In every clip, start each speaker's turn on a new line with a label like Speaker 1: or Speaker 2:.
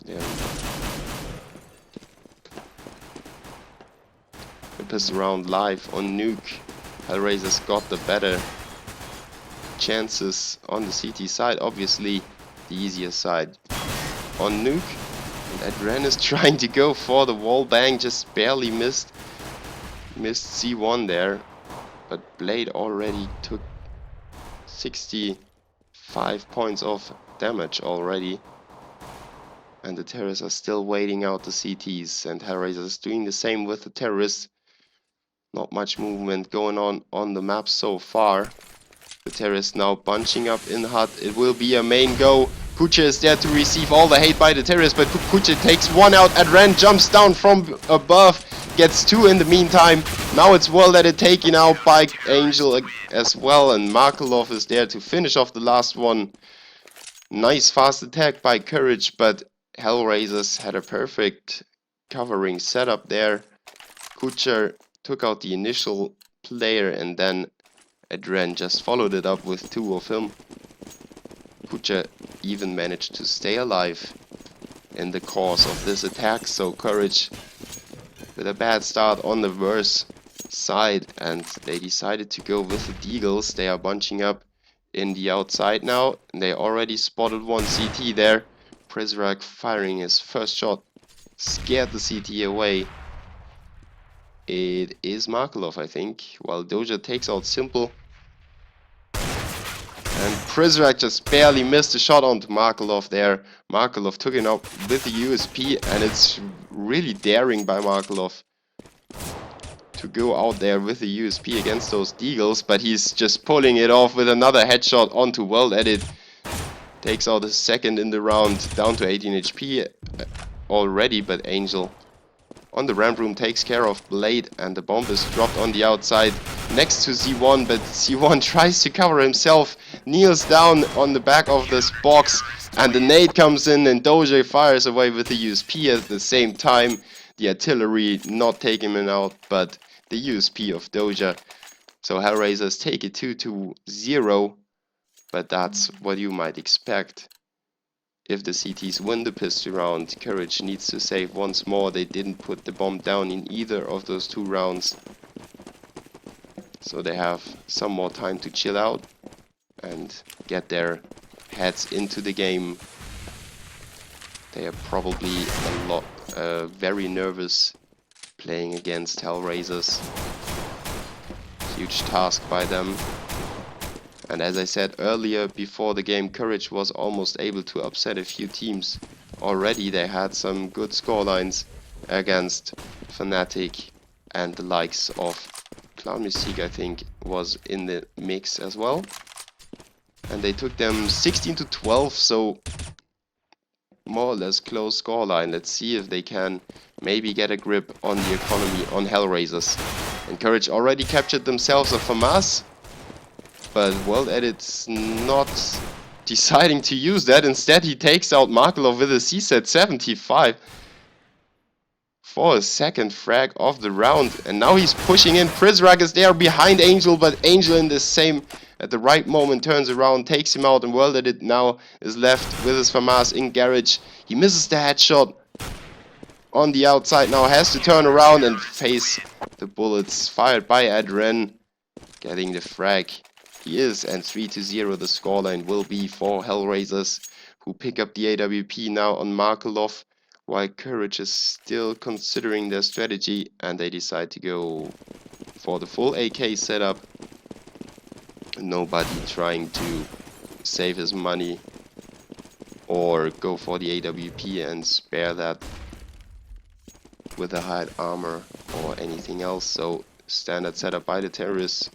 Speaker 1: There we go. The pistol round live on Nuke. Hellraiser's got the better chances on the CT side, obviously the easier side on Nuke. And Adren is trying to go for the wall bang, just barely missed C1 there. But Blade already took 65 points of damage already. And the terrorists are still waiting out the CTs, and Hellraiser is doing the same with the terrorists. Not much movement going on the map so far. The terrorists now bunching up in hut. It will be a main go. Kuche is there to receive all the hate by the terrorists, but Kuche takes one out. Adren jumps down from above, gets two in the meantime. Now it's well that it taken out by Angel as well, and Markelov is there to finish off the last one. Nice fast attack by Courage, but Hellraisers had a perfect covering setup there. Kucher took out the initial player, and then Adren just followed it up with two of him. Kucher even managed to stay alive in the course of this attack, so Courage with a bad start on the worse side, and they decided to go with the Deagles. They are bunching up in the outside now, and they already spotted one CT there. Prizrak firing his first shot scared the CT away. It is Markelov, I think, while Doja takes out Simple. And Prizrak just barely missed a shot onto Markelov there. Markelov took it out with the USP, and it's really daring by Markelov to go out there with the USP against those Deagles, but he's just pulling it off with another headshot onto Well Edit. Takes out a second in the round, down to 18 HP already, but Angel on the ramp room takes care of Blade, and the bomb is dropped on the outside next to Z1, but Z1 tries to cover himself, kneels down on the back of this box, and the nade comes in, and Doja fires away with the USP at the same time. The artillery not taking him out, but the USP of Doja. So Hellraisers take it 2-0, but that's what you might expect. If the CTs win the pistol round, Courage needs to save once more. They didn't put the bomb down in either of those two rounds, so they have some more time to chill out and get their heads into the game. They are probably very nervous playing against Hellraisers. Huge task by them. And as I said earlier, before the game, Courage was almost able to upset a few teams. Already they had some good scorelines against Fnatic, and the likes of Clown Mystique, I think, was in the mix as well. And they took them 16-12, so more or less close scoreline. Let's see if they can maybe get a grip on the economy on Hellraisers. And Courage already captured themselves a FAMAS. But World Edit's not deciding to use that. Instead, he takes out Markelov with a CSAT 75 for a second frag of the round. And now he's pushing in. Prizrak is there behind Angel, but Angel in the same, at the right moment, turns around, takes him out, and World Edit now is left with his FAMAS in garage. He misses the headshot on the outside, now has to turn around and face the bullets fired by Adren, getting the frag. He is, and 3-0 the scoreline will be for Hellraisers, who pick up the AWP now on Markelov, while Courage is still considering their strategy, and they decide to go for the full AK setup. Nobody trying to save his money or go for the AWP and spare that with a hide armor or anything else. So standard setup by the terrorists.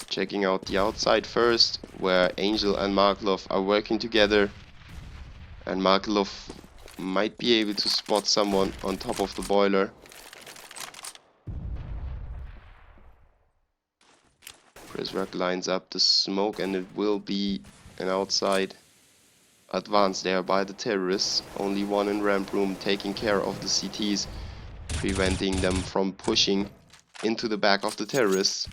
Speaker 1: Checking out the outside first, where Angel and Markelov are working together, and Markelov might be able to spot someone on top of the boiler. Prizrak lines up the smoke, and it will be an outside advance there by the terrorists. Only one in ramp room taking care of the CTs, preventing them from pushing into the back of the terrorists.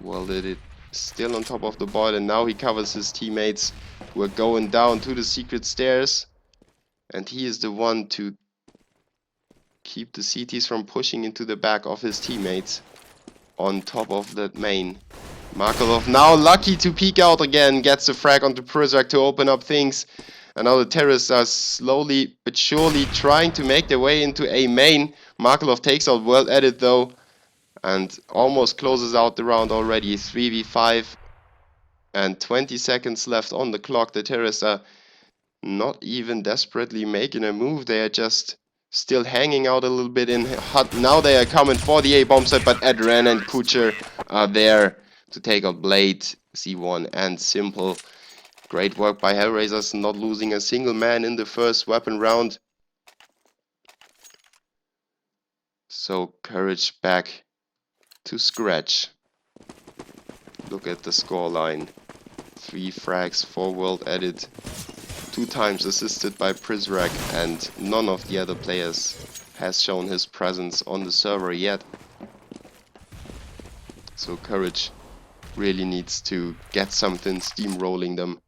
Speaker 1: Well, did it still on top of the board, and now he covers his teammates who are going down to the secret stairs. And he is the one to keep the CTs from pushing into the back of his teammates on top of that main. Markelov now lucky to peek out again, gets the frag onto Prizrak to open up things. And now the terrorists are slowly but surely trying to make their way into A main. Markelov takes out World Edit though, and almost closes out the round already. 3v5 and 20 seconds left on the clock. The terrorists are not even desperately making a move. They are just still hanging out a little bit in hut. Now they are coming for the A bomb site, but Adren and Kucher are there to take out Blade, C1 and Simple. Great work by Hellraisers, not losing a single man in the first weapon round. So Courage back to scratch. Look at the scoreline. 3 frags, 4 world edit, 2 times assisted by Prizrak, and none of the other players has shown his presence on the server yet. So Courage really needs to get something steamrolling them.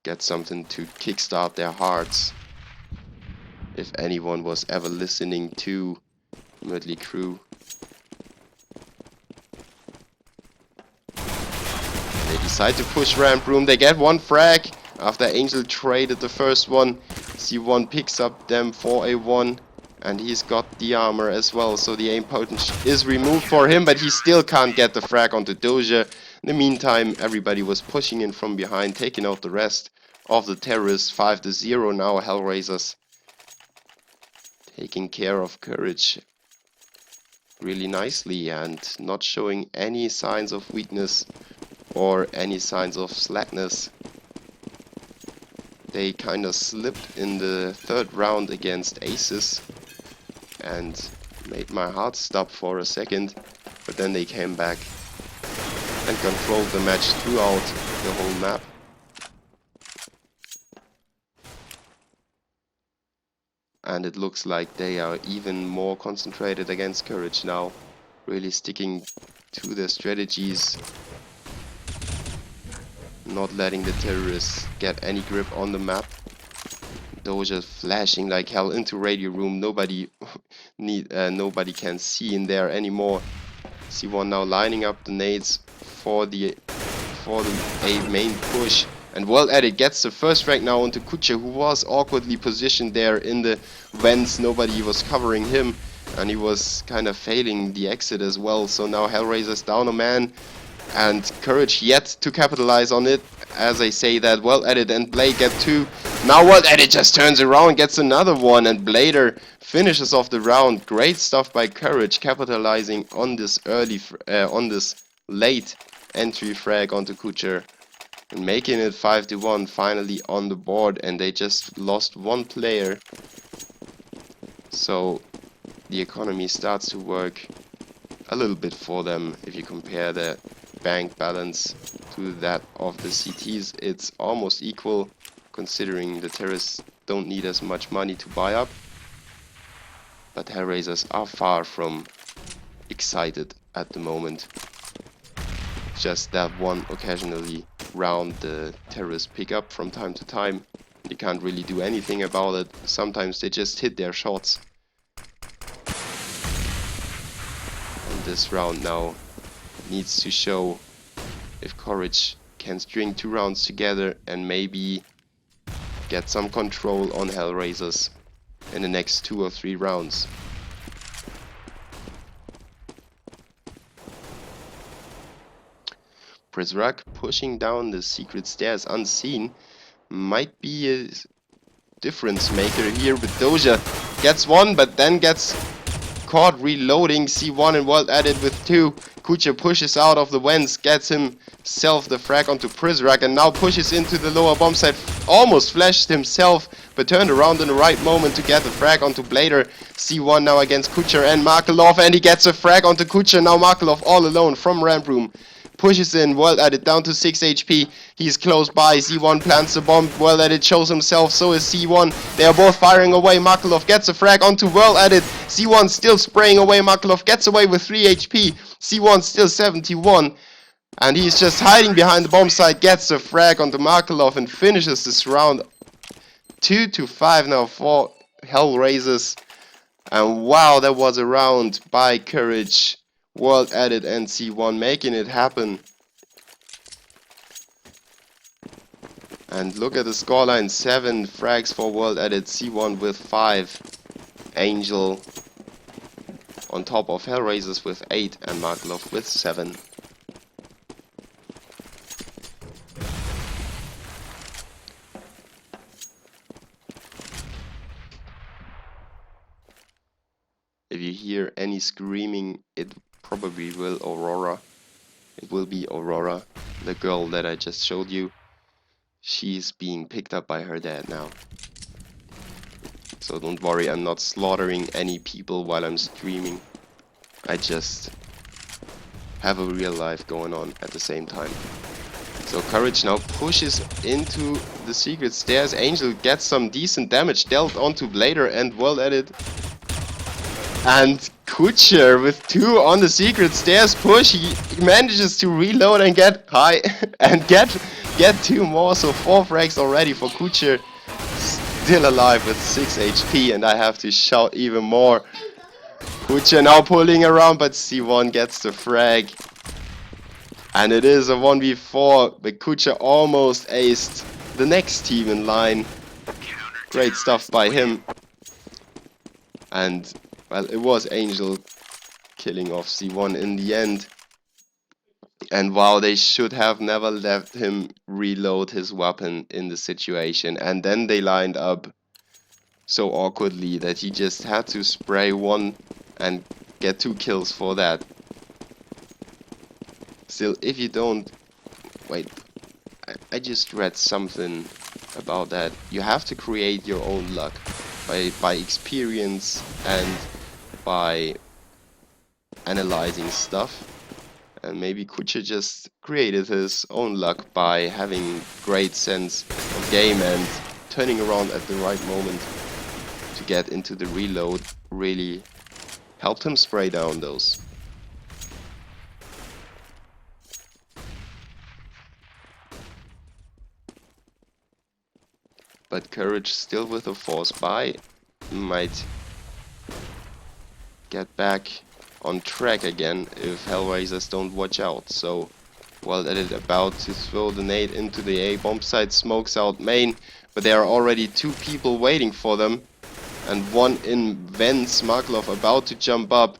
Speaker 1: Get something to kickstart their hearts. If anyone was ever listening to Mötley Crüe. They decide to push ramp room. They get 1 frag after Angel traded the first one. C1 picks up them for a 1. And he's got the armor as well. So the aim potency is removed for him. But he still can't get the frag onto Doja. In the meantime, everybody was pushing in from behind, taking out the rest of the terrorists. 5-0 now. Hellraisers taking care of Courage really nicely and not showing any signs of weakness or any signs of slackness. They kind of slipped in the 3rd round against Aces and made my heart stop for a second, but then they came back and controlled the match throughout the whole map. And it looks like they are even more concentrated against Courage now, really sticking to their strategies, not letting the terrorists get any grip on the map. Doja flashing like hell into radio room. Nobody can see in there anymore. C1 now lining up the nades for the A main push. And World Edit gets the first frag now onto Kucher, who was awkwardly positioned there in the vents. Nobody was covering him, and he was kind of failing the exit as well. So now Hellraiser's down a man, and Courage yet to capitalize on it. As I say that, World Edit and Blade get 2. Now World Edit just turns around, gets another 1, and Blader finishes off the round. Great stuff by Courage, capitalizing on this late entry frag onto Kucher. And making it 5-1 finally on the board, and they just lost 1 player. So the economy starts to work a little bit for them. If you compare the bank balance to that of the CTs, it's almost equal, considering the terrorists don't need as much money to buy up. But Hellraisers are far from excited at the moment. Just that one occasionally round the terrorists pick up from time to time. You can't really do anything about it. Sometimes they just hit their shots. And this round now needs to show if Courage can string 2 rounds together and maybe get some control on Hellraisers in the next 2 or 3 rounds. Prizrak pushing down the secret stairs unseen might be a difference maker here, but Doja gets 1 but then gets caught reloading. C1 and World Edit with 2. Kucher pushes out of the vents, gets himself the frag onto Prizrak, and now pushes into the lower bomb site. Almost flashed himself, but turned around in the right moment to get the frag onto Blader. C1 now against Kucher and Markelov, and he gets a frag onto Kucher. Now Markelov all alone from ramp room. Pushes in, World Edit down to 6 HP. He's close by. C1 plants the bomb. World Edit shows himself. So is C1. They are both firing away. Markelov gets a frag onto World Edit. C1 still spraying away. Markelov gets away with 3 HP. C1 still 71. And he's just hiding behind the bomb site, gets a frag onto Markelov and finishes this round 2-5 now for Hellraisers. And wow, that was a round by Courage, World Edit and C1 making it happen. And look at the scoreline, 7 frags for World Edit, C1 with 5, Angel on top of Hellraisers with 8 and Markelov with 7. If you hear any screaming, it probably will Aurora. It will be Aurora, the girl that I just showed you. She's being picked up by her dad now. So don't worry, I'm not slaughtering any people while I'm streaming. I just have a real life going on at the same time. So Courage now pushes into the secret stairs. Angel gets some decent damage dealt onto Blader and World Edit. And Kucher with 2 on the secret stairs push. He manages to reload and get high and get 2 more. So 4 frags already for Kucher. Still alive with 6 HP, and I have to shout even more. Kucher now pulling around, but C1 gets the frag. And it is a 1v4, but Kucher almost aced the next team in line. Great stuff by him. And, well, it was Angel killing off C1 in the end. And wow, they should have never let him reload his weapon in the situation. And then they lined up so awkwardly that he just had to spray 1 and get 2 kills for that. Still, if you don't... Wait, I just read something about that. You have to create your own luck by experience and by analyzing stuff. And maybe Kucher just created his own luck by having great sense of game and turning around at the right moment to get into the reload. Really helped him spray down those. But Courage still with a force buy might get back on track again if Hellraisers don't watch out. So World Edit about to throw the nade into the A bomb site, smokes out main, but there are already 2 people waiting for them and 1 in vents. Markelov about to jump up.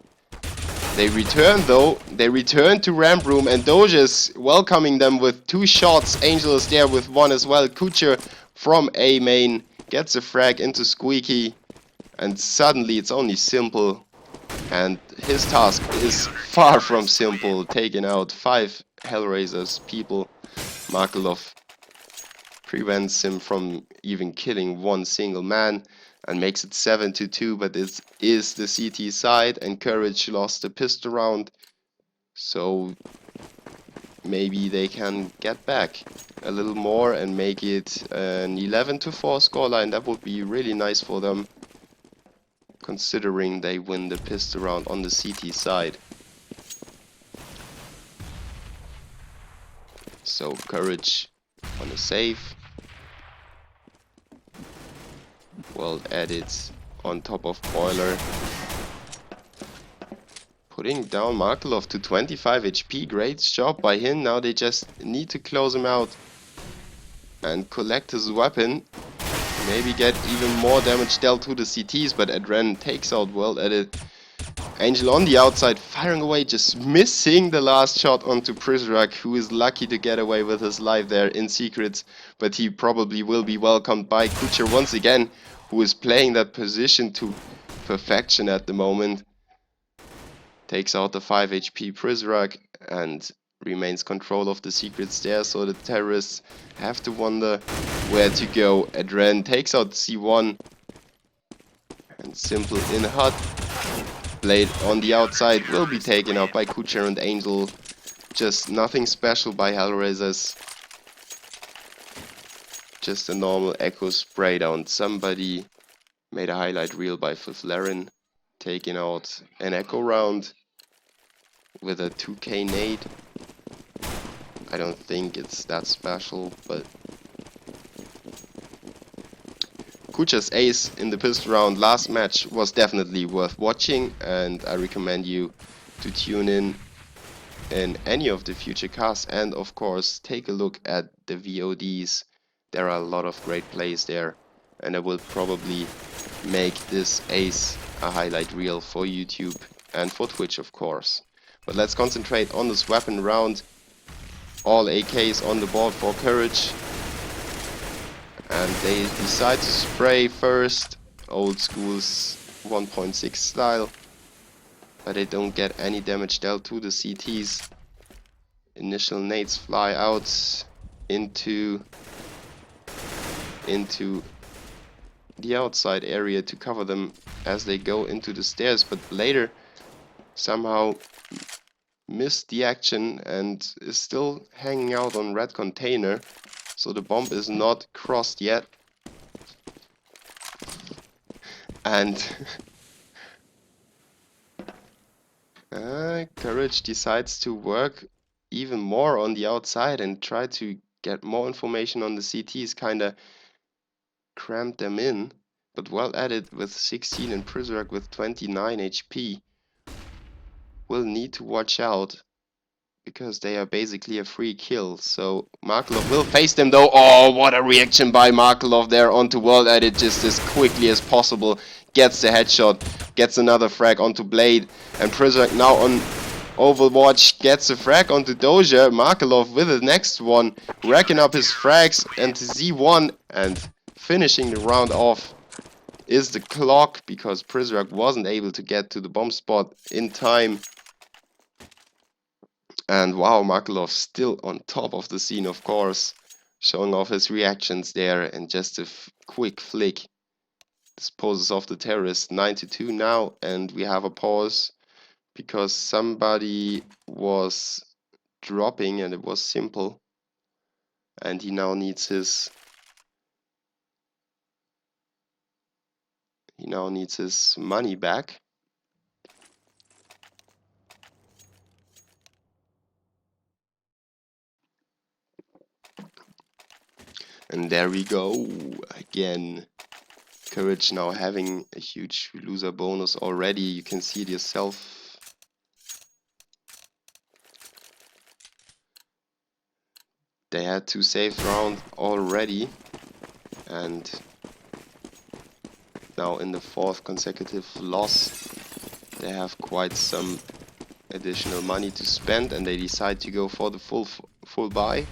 Speaker 1: They return though, they return to ramp room and Doge is welcoming them with 2 shots. Angel is there with 1 as well. Kucher from A main gets a frag into Squeaky and suddenly it's only Simple. And his task is far from simple, taking out 5 Hellraisers people. Markelov prevents him from even killing 1 single man and makes it 7-2, but this is the CT side and Courage lost the pistol round. So maybe they can get back a little more and make it an 11-4 scoreline. That would be really nice for them, considering they win the pistol round on the CT side. So Courage on a save. World Edit on top of Boiler. Putting down Markelov to 25 HP. Great job by him. Now they just need to close him out and collect his weapon. Maybe get even more damage dealt to the CTs, but Adren takes out World Edit. Angel on the outside, firing away, just missing the last shot onto Prizrak, who is lucky to get away with his life there in secret, but he probably will be welcomed by Kucher once again, who is playing that position to perfection at the moment. Takes out the 5 HP Prizrak and remains control of the secret stairs, so the terrorists have to wonder where to go. Adren takes out C1 and Simple in hut. Blade on the outside will be taken out by Kucher and Angel. Just nothing special by Hellraisers. Just a normal echo spray down. Somebody made a highlight reel by Fiflaren, taking out an echo round with a 2k nade. I don't think it's that special, but Kucha's ace in the pistol round last match was definitely worth watching, and I recommend you to tune in any of the future casts, and of course take a look at the VODs. There are a lot of great plays there, and I will probably make this ace a highlight reel for YouTube and for Twitch, of course. But let's concentrate on this weapon round. All AKs on the board for Courage, and they decide to spray first, old school's 1.6 style, but they don't get any damage dealt to the CTs. Initial nades fly out into the outside area to cover them as they go into the stairs, but later somehow missed the action and is still hanging out on red container, so the bomb is not crossed yet. And Courage decides to work even more on the outside and try to get more information on the CTs, kinda crammed them in, but well at it with 16 and Prizrak with 29 HP. Will need to watch out because they are basically a free kill. So Markelov will face them though. Oh, what a reaction by Markelov there onto World Edit just as quickly as possible. Gets the headshot, gets another frag onto Blade, and Prizrak now on Overwatch gets a frag onto Doja. Markelov with the next one, racking up his frags and Z1, and finishing the round off is the clock because Prizrak wasn't able to get to the bomb spot in time. And wow, Markelov still on top of the scene, of course, showing off his reactions there, and just a quick flick disposes of the terrorist. 9-2 now, and we have a pause because somebody was dropping and it was simple, and he now needs his money back. And there we go again. Courage now having a huge loser bonus already. You can see it yourself. They had 2 saves round already, and now in the 4th consecutive loss they have quite some additional money to spend, and they decide to go for the full buy.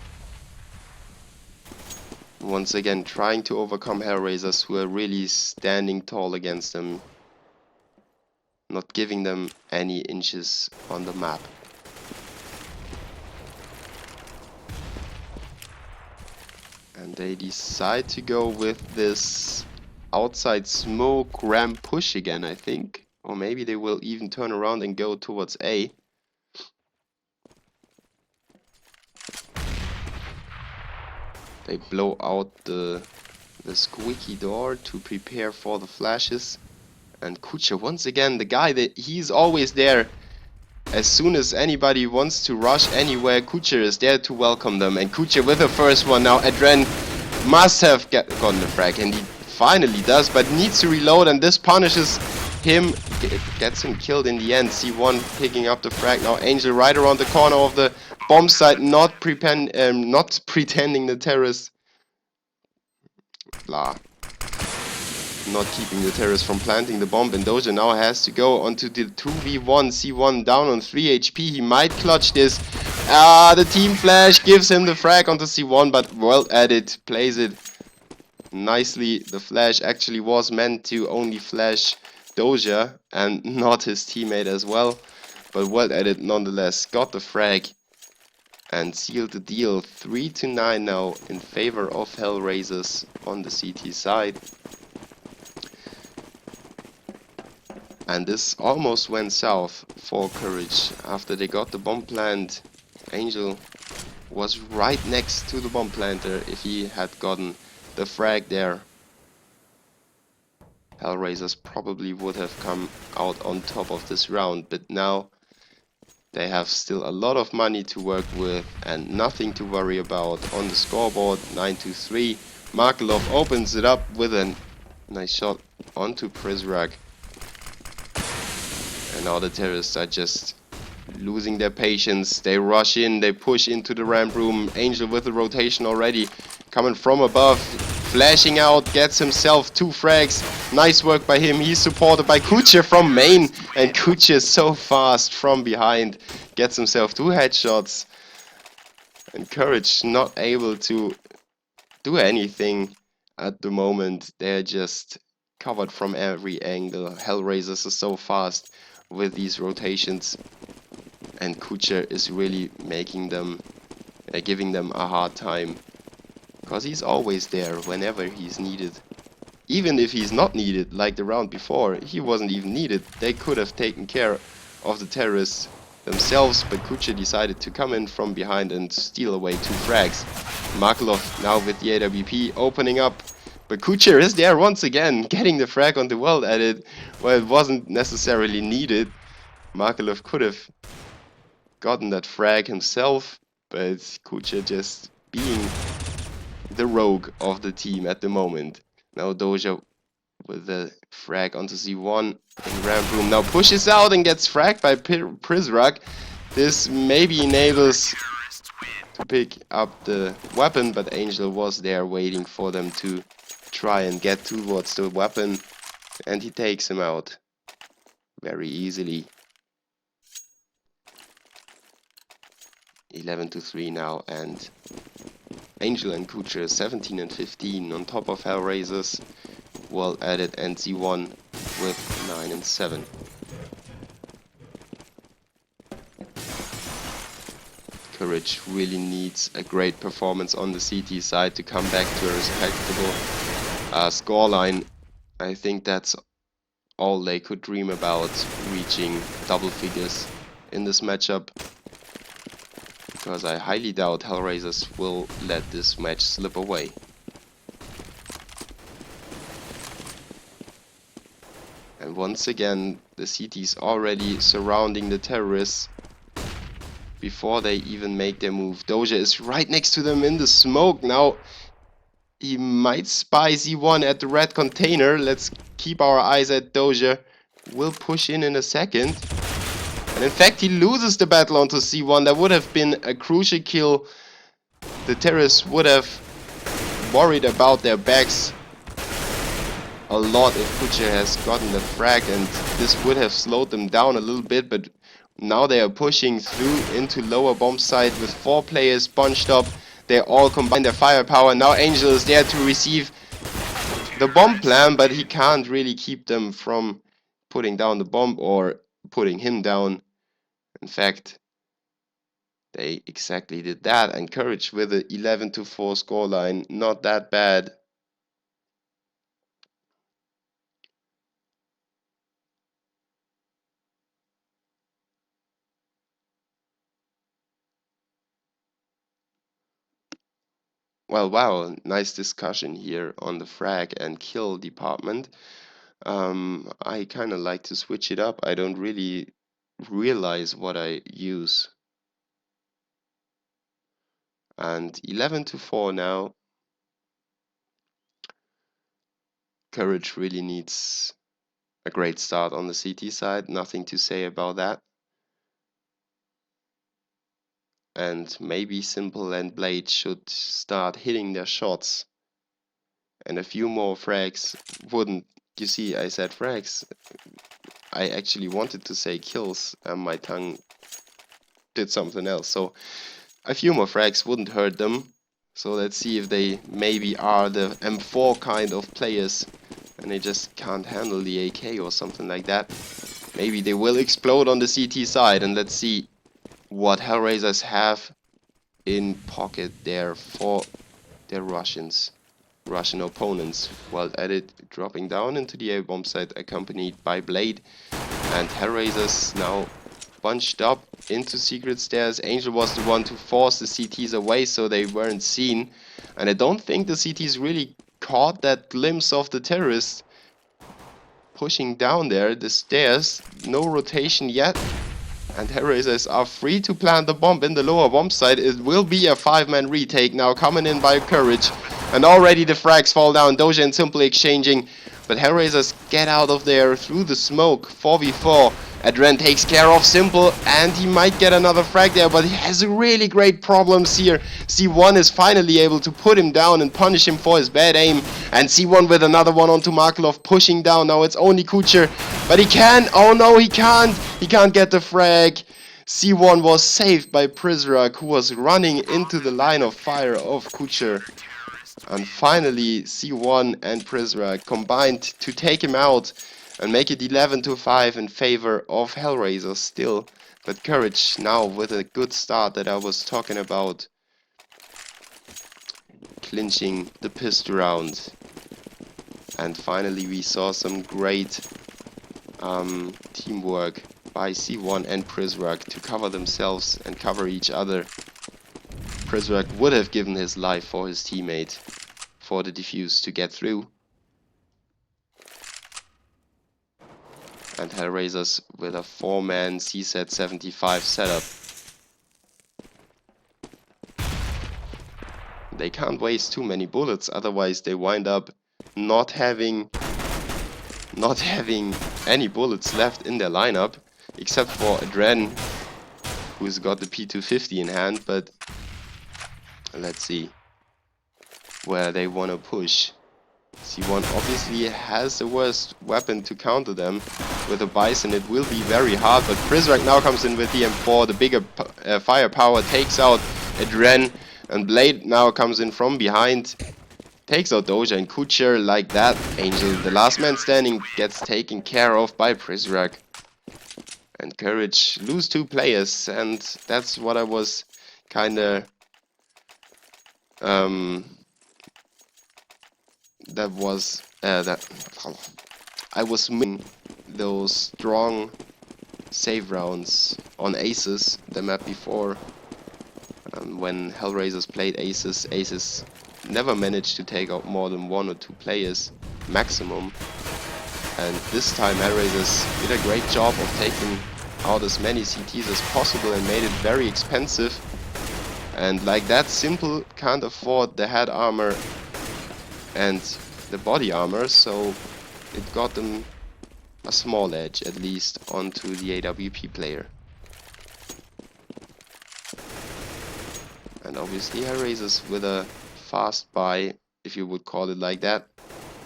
Speaker 1: Once again trying to overcome Hellraisers who are really standing tall against them, not giving them any inches on the map. And they decide to go with this outside smoke ramp push again, I think. Or maybe they will even turn around and go towards A. They blow out the squeaky door to prepare for the flashes. And Kucha, once again, the guy that he's always there. As soon as anybody wants to rush anywhere, Kucha is there to welcome them. And Kucha with the first one now. Adren must have gotten the frag, and he finally does, but needs to reload, and this punishes him, gets him killed in the end. C1 picking up the frag now. Angel right around the corner of the bomb site, not pretending the terrorist. Blah. Not keeping the terrorist from planting the bomb, and Doja now has to go onto the 2v1. C1 down on 3 HP. He might clutch this. The team flash gives him the frag onto C1, but well at it, plays it nicely. The flash actually was meant to only flash Doja and not his teammate as well, but well at it nonetheless. Got the frag and sealed the deal. 3-9 now in favor of Hellraisers on the CT side. And this almost went south for Courage. After they got the bomb plant, Angel was right next to the bomb planter. If he had gotten the frag there, Hellraisers probably would have come out on top of this round. But now They have still a lot of money to work with and nothing to worry about on the scoreboard. 9-3. Markelov opens it up with a nice shot onto Prizrak. And now the terrorists are just losing their patience. They rush in, they push into the ramp room. Angel with the rotation already coming from above, flashing out, gets himself 2 frags. Nice work by him. He's supported by Kuche from main, and Kuche is so fast from behind, gets himself 2 headshots. And Courage not able to do anything at the moment. They're just covered from every angle. Hellraisers are so fast with these rotations, and Kucher is really making them, giving them a hard time, because he's always there whenever he's needed. Even if he's not needed, like the round before, he wasn't even needed. They could have taken care of the terrorists themselves, but Kucher decided to come in from behind and steal away 2 frags. Markelov now with the AWP opening up, but Kucher is there once again, getting the frag on the world edit, where it wasn't necessarily needed. Markelov could have gotten that frag himself, but Kucher just being the rogue of the team at the moment. Now Doja with the frag onto C1 in ramp room. Now pushes out and gets fragged by Prizrak. This maybe enables to pick up the weapon, but Angel was there waiting for them to try and get towards the weapon, and he takes him out very easily. 11-3 now, and Angel and Kucher 17 and 15 on top of Hellraisers, well added, and Z1 with 9 and 7. Courage really needs a great performance on the CT side to come back to a respectable scoreline. I think that's all they could dream about, reaching double figures in this matchup, because I highly doubt Hellraisers will let this match slip away. And once again, the CT's already surrounding the terrorists before they even make their move. Doja is right next to them in the smoke. Now he might spy Z1 at the red container. Let's keep our eyes at Doja. We'll push in a second. And in fact, he loses the battle onto C1. That would have been a crucial kill. The terrorists would have worried about their backs a lot if Kucher has gotten the frag, and this would have slowed them down a little bit, but now they are pushing through into lower bomb site with 4 players bunched up. They all combine their firepower. Now Angel is there to receive the bomb plan, but he can't really keep them from putting down the bomb or putting him down. In fact, they exactly did that, and Courage with an 11-4 scoreline, not that bad. Well, wow, nice discussion here on the frag and kill department. I kind of like to switch it up. I don't really realize what I use. And 11-4 now. Courage really needs a great start on the CT side. Nothing to say about that. And maybe Simple and Blade should start hitting their shots. And a few more frags wouldn't. You see, I said frags. I actually wanted to say kills, and my tongue did something else. So a few more frags wouldn't hurt them. So let's see if they maybe are the M4 kind of players and they just can't handle the AK or something like that. Maybe they will explode on the CT side, and let's see what Hellraisers have in pocket there for their Russian opponents. Well added, dropping down into the A-bomb site, accompanied by Blade, and Hellraisers now bunched up into secret stairs. Angel was the one to force the CTs away so they weren't seen, and I don't think the CTs really caught that glimpse of the terrorists pushing down there the stairs. No rotation yet, And Hellraisers are free to plant the bomb in the lower bomb site. It will be a 5-man retake now, coming in by Courage. And already the frags fall down. Doja and Simple exchanging. But Hellraisers get out of there through the smoke. 4v4. Adren takes care of Simple, and he might get another frag there, but he has really great problems here. C1 is finally able to put him down and punish him for his bad aim. And C1 with another one onto Markelov, pushing down. Now it's only Kucher, but he can. Oh no, he can't. He can't get the frag. C1 was saved by Prizrak, who was running into the line of fire of Kucher. And finally, C1 and Prizrak combined to take him out and make it 11-5 in favor of Hellraiser still. But Courage now with a good start that I was talking about, clinching the pistol round. And finally we saw some great teamwork by C1 and Prizrak to cover themselves and cover each other. Prizrak would have given his life for his teammate for the defuse to get through. And Hellraisers with a 4-man CZ 75 setup. They can't waste too many bullets, otherwise they wind up not having any bullets left in their lineup, except for Adren, who's got the P250 in hand. But let's see where they want to push. C1 obviously has the worst weapon to counter them with a Bison. It will be very hard, but Prizrak now comes in with the M4. The bigger firepower takes out Adren, and Blade now comes in from behind, takes out Doja and Kucher like that. Angel, the last man standing, gets taken care of by Prizrak. And Courage lose 2 players, and that's what I was kinda I was missing those strong save rounds on Aces, the map before. When Hellraisers played Aces, Aces never managed to take out more than 1 or 2 players maximum. And this time Hellraisers did a great job of taking out as many CTs as possible and made it very expensive. And like that, Simple can't afford the head armor and the body armor, so it got them a small edge at least onto the AWP player. And obviously Hellraisers with a fast buy, if you would call it like that.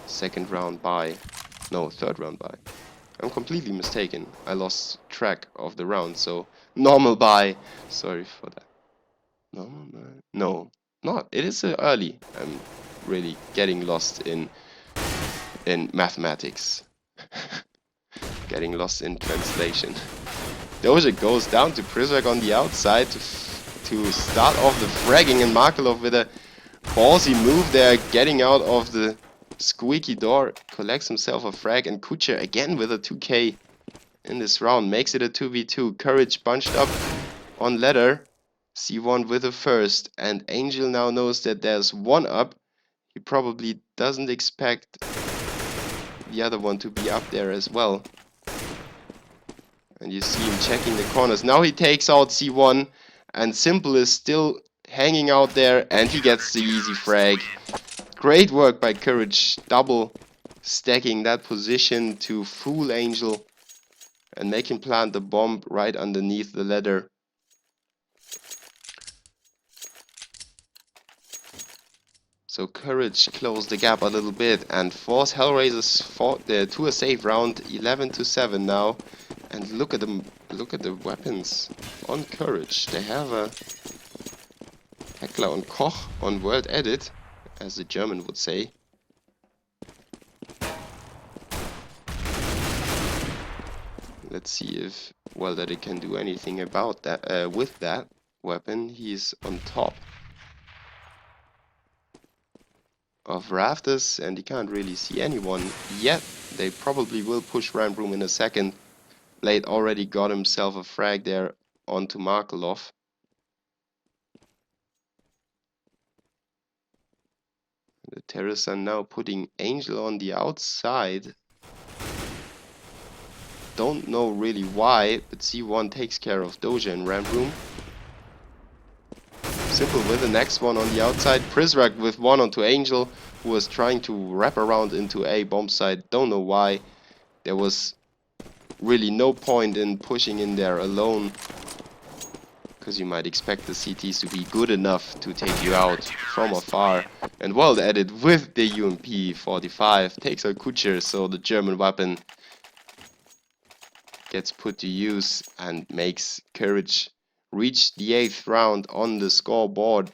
Speaker 1: Third round buy. I'm completely mistaken. I lost track of the round, so normal buy. Sorry for that. Normal buy? No, not. It is early. I'm really getting lost in mathematics. Getting lost in translation. Doja goes down to Prizrak on the outside to start off the fragging, and Markelov with a ballsy move there, getting out of the squeaky door, collects himself a frag, and Kucher again with a 2k in this round, makes it a 2v2. Courage bunched up on ladder, C1 with a first, and Angel now knows that there's one up. He probably doesn't expect the other one to be up there as well. And you see him checking the corners. Now he takes out C1, and Simple is still hanging out there, and he gets the easy frag. Great work by Courage, double stacking that position to fool Angel and make him plant the bomb right underneath the ladder. So Courage closed the gap a little bit and forced Hellraisers to a safe round, 11-7 now. And look at them, look at the weapons on Courage. They have a Heckler und Koch on World Edit, as the German would say. Let's see if World Edit can do anything about that. With that weapon, he's on top of rafters and he can't really see anyone yet. They probably will push Ramp Room in a second. Blade already got himself a frag there onto Markelov. The terrorists are now putting Angel on the outside. Don't know really why, but C1 takes care of Doja in ramp room. Simple with the next one on the outside. Prizrak with one onto Angel, who was trying to wrap around into A bomb site. Don't know why. There was really no point in pushing in there alone, because you might expect the CTs to be good enough to take you out from afar. And well at it with the UMP 45. Takes out Kucher, so the German weapon gets put to use and makes Courage reach the 8th round on the scoreboard.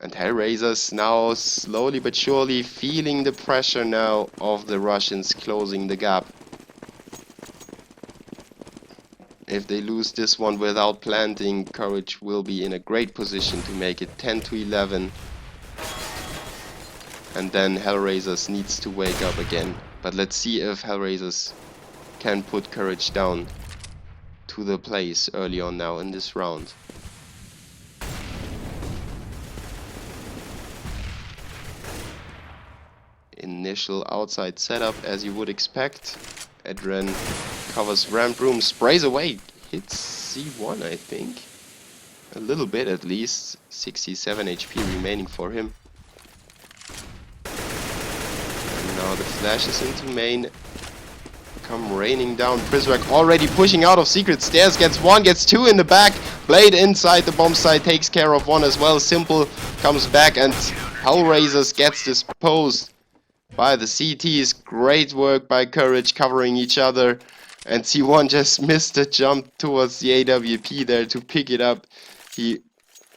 Speaker 1: And Hellraisers now slowly but surely feeling the pressure now of the Russians closing the gap. If they lose this one without planting, Courage will be in a great position to make it 10-11. And then Hellraisers needs to wake up again. But let's see if Hellraisers can put Courage down to the place early on now in this round. Initial outside setup as you would expect. Adren covers ramp room, sprays away, hits C1 I think. A little bit at least. 67 HP remaining for him. And now the flashes into main come raining down. Prizrak already pushing out of secret stairs, gets one, gets two in the back. Blade inside the bomb site takes care of one as well. Simple comes back and Hellraisers gets disposed by the CTs. Great work by Courage covering each other. And C1 just missed a jump towards the AWP there to pick it up. He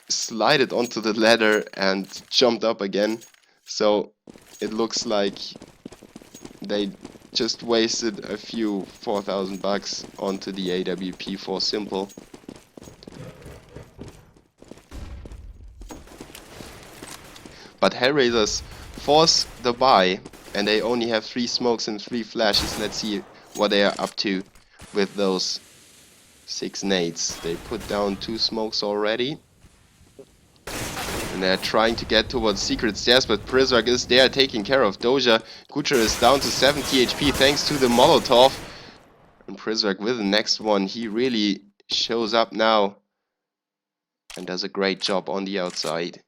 Speaker 1: slided onto the ladder and jumped up again. So it looks like they just wasted a few 4,000 bucks onto the AWP for Simple. But Hellraisers force the buy, and they only have 3 smokes and 3 flashes. Let's see what they are up to with those 6 nades. They put down 2 smokes already. And they're trying to get towards secret stairs, but Prizrak is there taking care of Doja. Kucher is down to 70 HP thanks to the Molotov. And Prizrak with the next one, he really shows up now and does a great job on the outside,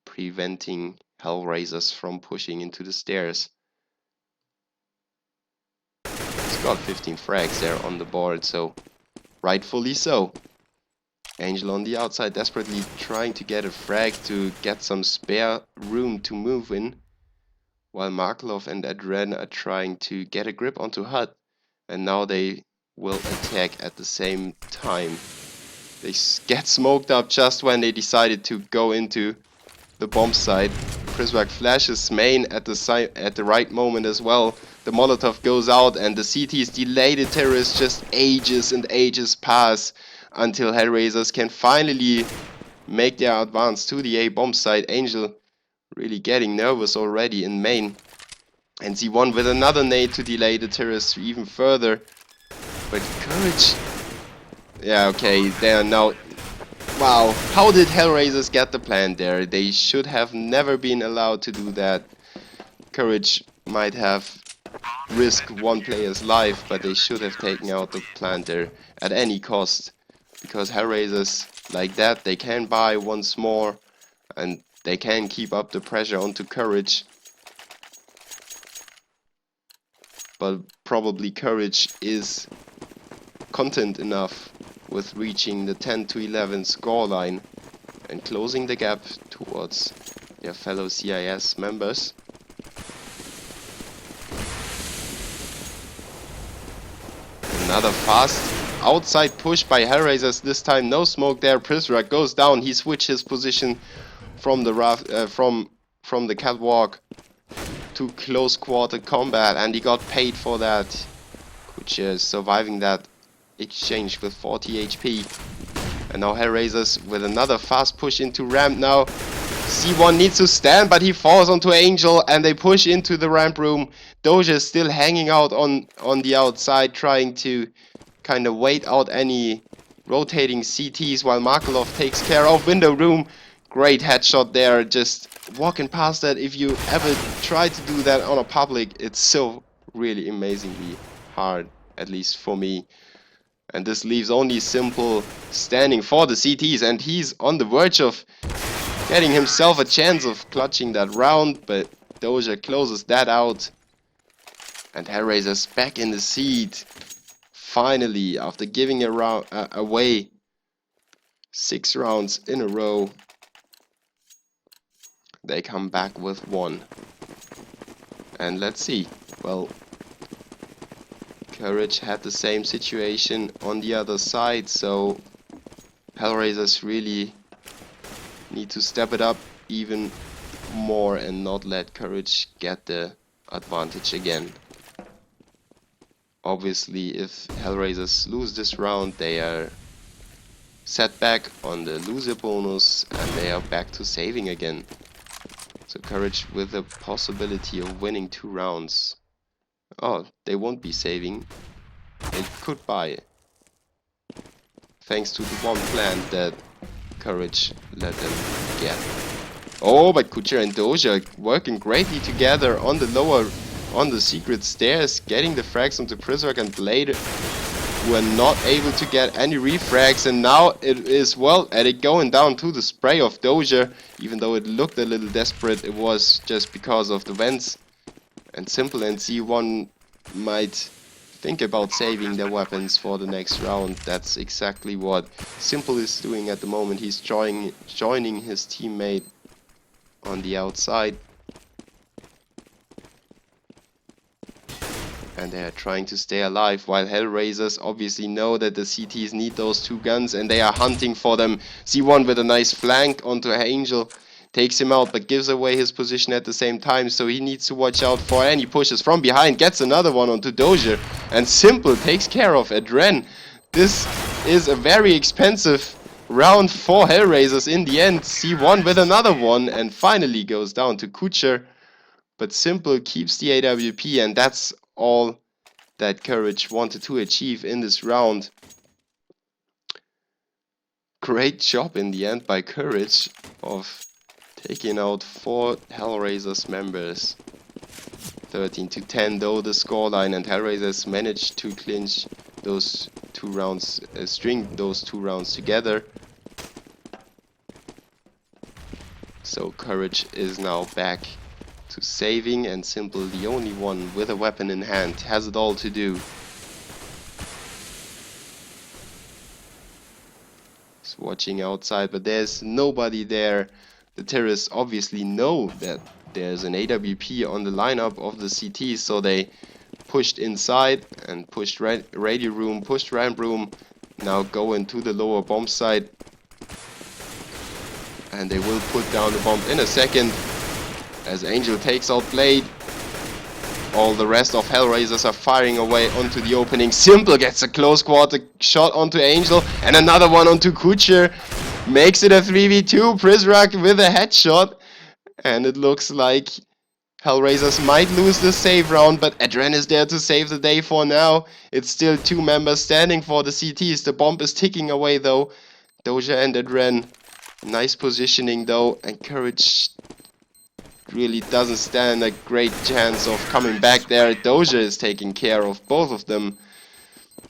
Speaker 1: preventing Hellraisers from pushing into the stairs. He's got 15 frags there on the board, so rightfully so. Angel on the outside desperately trying to get a frag to get some spare room to move in, while Markelov and Adren are trying to get a grip onto Hut, and now they will attack at the same time. They get smoked up just when they decided to go into the bomb site. Prizrak flashes main at the right moment as well. The Molotov goes out and the CT's delay the terrorists. Just ages and ages pass until Hellraisers can finally make their advance to the A bomb site. Angel really getting nervous already in main. And Z1 with another nade to delay the terrorists even further. But Courage... yeah, okay, they are now... wow, how did Hellraisers get the plant there? They should have never been allowed to do that. Courage might have risked one player's life, but they should have taken out the plant there at any cost. Because Hellraisers, like that, they can buy once more and they can keep up the pressure onto Courage. But probably Courage is content enough with reaching the 10-11 scoreline and closing the gap towards their fellow CIS members. Another fast outside push by Hellraisers, this time no smoke there. Prizrak goes down, he switched his position from the from the catwalk to close quarter combat, and he got paid for that, which is surviving that exchange with 40 HP. And now Hellraisers with another fast push into ramp now. C1 needs to stand, but he falls onto Angel and they push into the ramp room. Doja is still hanging out on the outside, trying to kind of wait out any rotating CTs while Markelov takes care of window room. Great headshot there, just walking past that. If you ever try to do that on a public, it's so really amazingly hard. at least for me. And this leaves only Simple standing for the CTs, and he's on the verge of getting himself a chance of clutching that round, but Doja closes that out. And Hellraiser's back in the seat. Finally, after giving away 6 rounds in a row, they come back with 1. And let's see. Well, Courage had the same situation on the other side, so Hellraisers really need to step it up even more and not let Courage get the advantage again. Obviously, if Hellraisers lose this round, they are set back on the loser bonus and they are back to saving again. So Courage with the possibility of winning 2 rounds. Oh, they won't be saving. They could buy. Thanks to the one plant that Courage let them get. Oh, but Kucher and Doja working greatly together on the lower, on the secret stairs, getting the frags onto Prismark and Blade, who are not able to get any refrags, and now it is, well, at it going down to the spray of Doja. Even though it looked a little desperate, it was just because of the vents. And Simple and C1 might think about saving their weapons for the next round. That's exactly what Simple is doing at the moment. He's joining his teammate on the outside. And they are trying to stay alive, while Hellraisers obviously know that the CTs need those 2 guns and they are hunting for them. C1 with a nice flank onto Angel, takes him out but gives away his position at the same time, so he needs to watch out for any pushes from behind. Gets another one onto Doja, and Simple takes care of Adren. This is a very expensive round for Hellraisers in the end. C1 with another one and finally goes down to Kucher. But Simple keeps the AWP, and that's all that Courage wanted to achieve in this round. Great job in the end by Courage of taking out 4 Hellraisers members. 13-10 though the scoreline, and Hellraisers managed to clinch those 2 rounds, string those 2 rounds together. So Courage is now back to saving, and Simple, the only one with a weapon in hand, has it all to do. He's watching outside, but there's nobody there. The terrorists obviously know that there's an AWP on the lineup of the CT, so they pushed inside and pushed radio room, pushed ramp room, now go into the lower bomb site. And they will put down the bomb in a second. As Angel takes out Blade, all the rest of Hellraisers are firing away onto the opening. Simple gets a close quarter shot onto Angel, and another one onto Kucher. Makes it a 3v2, Prismark with a headshot. And it looks like Hellraisers might lose the save round, but Adren is there to save the day for now. It's still 2 members standing for the CTs. The bomb is ticking away though. Doja and Adren. Nice positioning though, and Courage really doesn't stand a great chance of coming back there. Doja is taking care of both of them.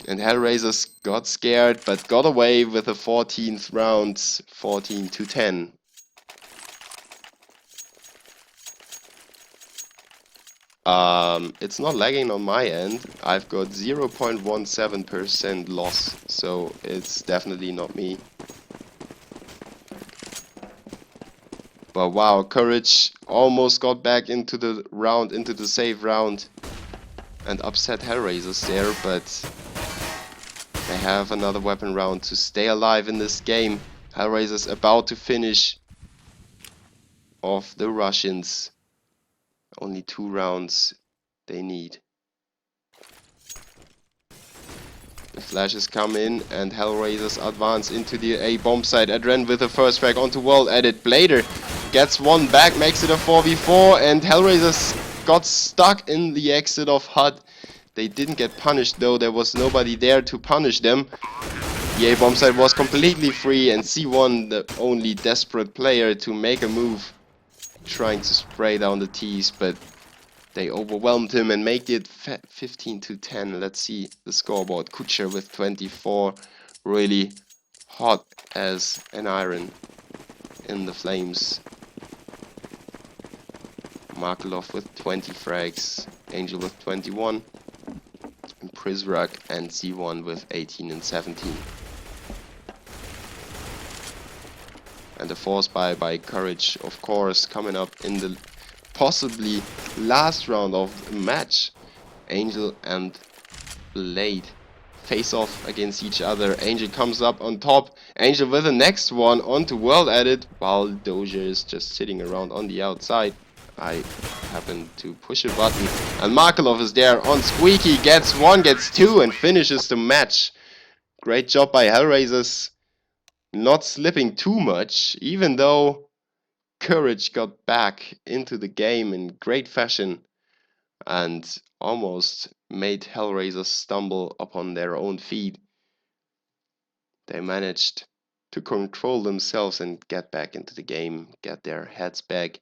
Speaker 1: And Hellraisers got scared, but got away with the 14th round, 14-10. It's not lagging on my end. I've got 0.17% loss, so it's definitely not me. But wow, Courage almost got back into the round, into the save round, and upset Hellraisers there, but they have another weapon round to stay alive in this game. Hellraisers about to finish off the Russians. Only 2 rounds they need. The flashes come in and Hellraisers advance into the A bomb site. Adren with the first frag onto World Edit. Blader gets one back, makes it a 4v4, and Hellraisers got stuck in the exit of HUD. They didn't get punished though, there was nobody there to punish them. The A bomb site was completely free, and C1, the only desperate player to make a move, trying to spray down the T's, but They overwhelmed him and make it 15-10. Let's see the scoreboard. Kutscher with 24, really hot as an iron in the flames. Markelov with 20 frags, Angel with 21, and Prizrak and Z1 with 18 and 17. And the force by Courage, of course, coming up in the possibly last round of the match. Angel and Blade face off against each other. Angel comes up on top. Angel with the next one onto World Edit, while Doja is just sitting around on the outside. I happen to push a button, and Markelov is there on Squeaky, gets one, gets two, and finishes the match. Great job by Hellraisers, not slipping too much, even though Courage got back into the game in great fashion and almost made Hellraisers stumble upon their own feet. They managed to control themselves and get back into the game, get their heads back,